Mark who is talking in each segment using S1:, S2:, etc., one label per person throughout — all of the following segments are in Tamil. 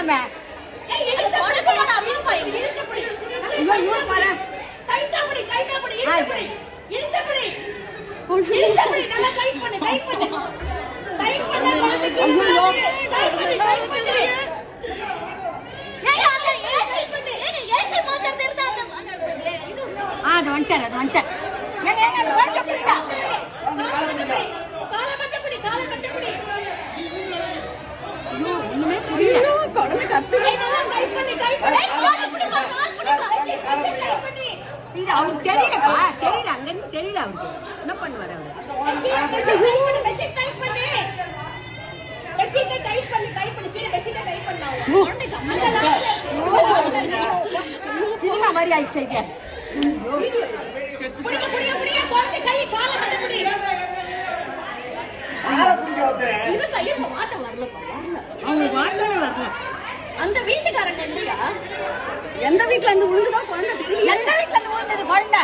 S1: காணுமே. அது வந்துட்டேன் அது வந்துட்டேன். ஒண்ணுமே புரியல. குழந்தை கத்து அவருக்கு தெரியலப்பா, தெரியல அங்க இருந்து தெரியல அவருக்கு என்ன பண்ணுவாரு அவரு. சினிமா மாதிரி ஆயிடுச்சு.
S2: அந்த வீட்டுக்காரங்க இல்லையா?
S1: எந்த வீட்டுல இருந்து விழுந்துதான் குழந்தை தெரியல. எந்த வீட்டுல இருந்து விழுந்தது குழந்தை?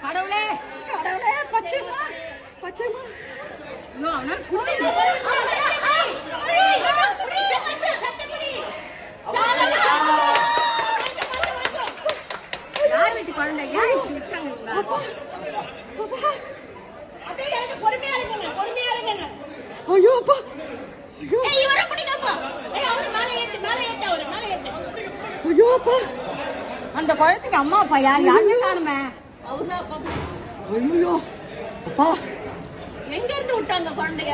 S1: கடவுளே கடவுளே பச்சைமா பச்சைமா. யார் வீட்டு குழந்தை? ஏன் ஐயோ அப்பா ஐயோ அப்பா. அந்த குழந்தைக்கு அம்மா அப்பா யாருமே காணுமே.
S2: அவர்தான் அப்பா.
S1: ஐயோ அப்பா
S2: எங்க இருந்து விட்டாங்க குழந்தைய?